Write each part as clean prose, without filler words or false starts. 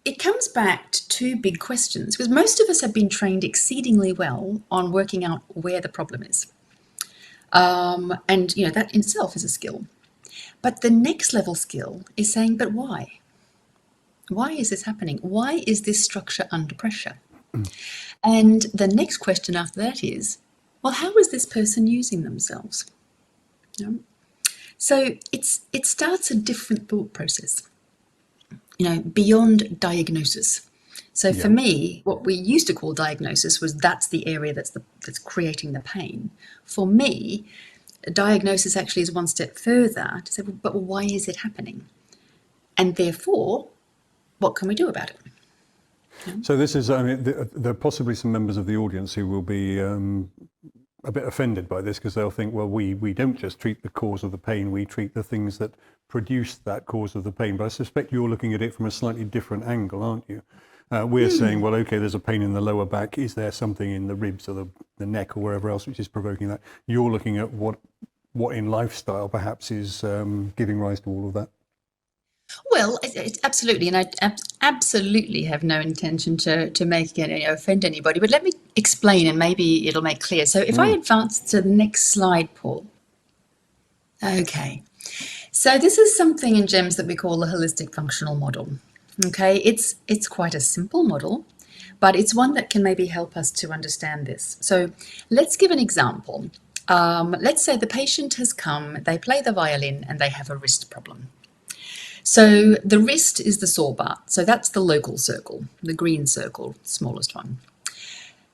it comes back to two big questions, because most of us have been trained exceedingly well on working out where the problem is. And that in itself is a skill. But the next level skill is saying, but why? Why is this happening? Why is this structure under pressure? And the next question after that is, well, how is this person using themselves? So it starts a different thought process, beyond diagnosis. So for me, what we used to call diagnosis was that's the area that's creating the pain. For me, diagnosis actually is one step further to say, well, but why is it happening? And therefore, what can we do about it? So this is, there are possibly some members of the audience who will be a bit offended by this, because they'll think, well, we don't just treat the cause of the pain, we treat the things that produce that cause of the pain. But I suspect you're looking at it from a slightly different angle, aren't you? We're saying, well, okay, there's a pain in the lower back. Is there something in the ribs or the neck or wherever else which is provoking that? You're looking at what in lifestyle perhaps is giving rise to all of that. Well, absolutely, and I absolutely have no intention to make offend anybody. But let me explain, and maybe it'll make clear. So, if I advance to the next slide, Paul. Okay, so this is something in JEMS that we call the Holistic Functional Model. Okay, it's quite a simple model, but it's one that can maybe help us to understand this. So, let's give an example. Let's say the patient has come, they play the violin, and they have a wrist problem. So the wrist is the sore part. So that's the local circle, the green circle, smallest one.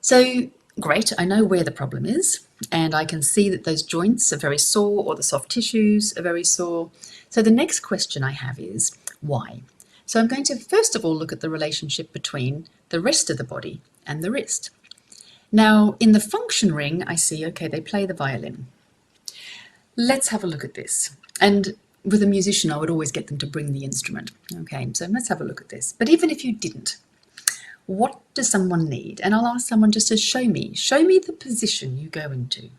So great, I know where the problem is, and I can see that those joints are very sore, or the soft tissues are very sore. So the next question I have is, why? So I'm going to first of all look at the relationship between the rest of the body and the wrist. Now in the function ring, I see, okay, they play the violin. Let's have a look at this. And with a musician, I would always get them to bring the instrument. Okay, so let's have a look at this. But even if you didn't, what does someone need? And I'll ask someone just to show me the position you go into.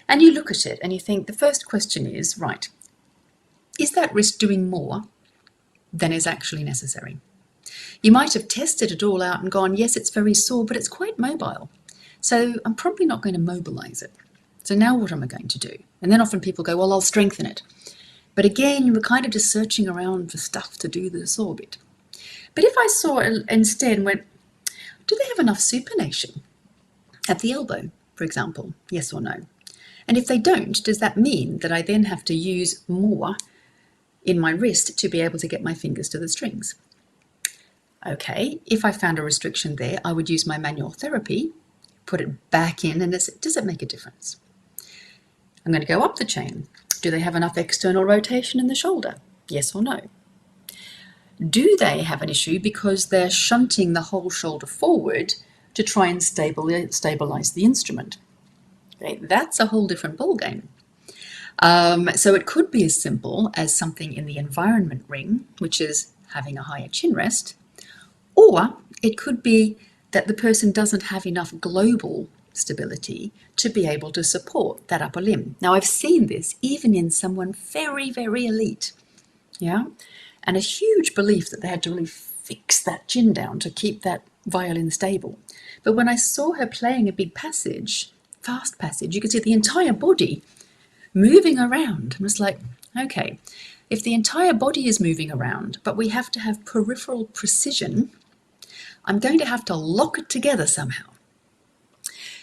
And you look at it and you think, the first question is, right, is that wrist doing more than is actually necessary? You might have tested it all out and gone, yes, it's very sore, but it's quite mobile. So I'm probably not going to mobilize it. So now what am I going to do? And then often people go, well, I'll strengthen it. But again, you were kind of just searching around for stuff to do the sore bit. But if I saw it instead and went, do they have enough supination at the elbow, for example? Yes or no? And if they don't, does that mean that I then have to use more in my wrist to be able to get my fingers to the strings? Okay, if I found a restriction there, I would use my manual therapy, put it back in, and does it make a difference? I'm going to go up the chain. Do they have enough external rotation in the shoulder? Yes or no? Do they have an issue because they're shunting the whole shoulder forward to try and stabilize the instrument? Okay, that's a whole different ballgame. So it could be as simple as something in the environment ring, which is having a higher chin rest, or it could be that the person doesn't have enough global stability to be able to support that upper limb. Now I've seen this even in someone very, very elite, and a huge belief that they had to really fix that chin down to keep that violin stable. But when I saw her playing a big passage, fast passage, you could see the entire body moving around. And it's like, okay, if the entire body is moving around, but we have to have peripheral precision, I'm going to have to lock it together somehow.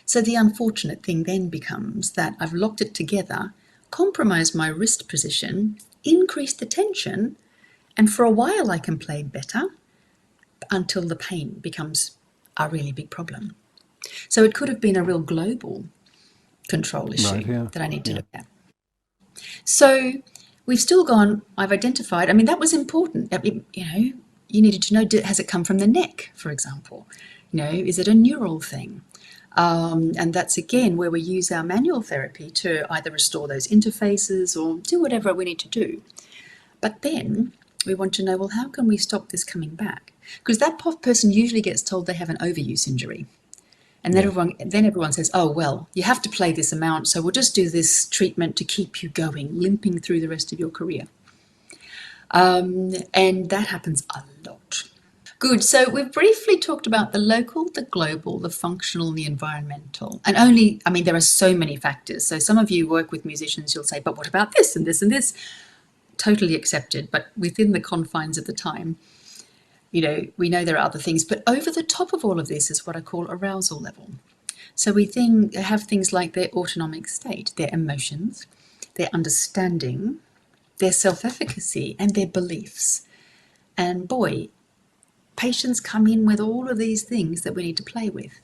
So the unfortunate thing then becomes that I've locked it together, compromised my wrist position, increased the tension, and for a while I can play better until the pain becomes a really big problem. So it could have been a real global control issue that I need to look at. So we've still gone, I've identified, that was important. You needed to know, has it come from the neck, for example? Is it a neural thing? And that's again where we use our manual therapy to either restore those interfaces or do whatever we need to do. But then we want to know, well, how can we stop this coming back? Because that person usually gets told they have an overuse injury. And then everyone says, oh, well, you have to play this amount, so we'll just do this treatment to keep you going, limping through the rest of your career. And that happens a lot. Good. So we've briefly talked about the local, the global, the functional, and the environmental. And only, I mean, there are so many factors. So some of you work with musicians, you'll say, but what about this and this and this? Totally accepted, but within the confines of the time, you know, we know there are other things. But over the top of all of this is what I call arousal level. So we have things like their autonomic state, their emotions, their understanding, their self-efficacy, and their beliefs. And boy, patients come in with all of these things that we need to play with.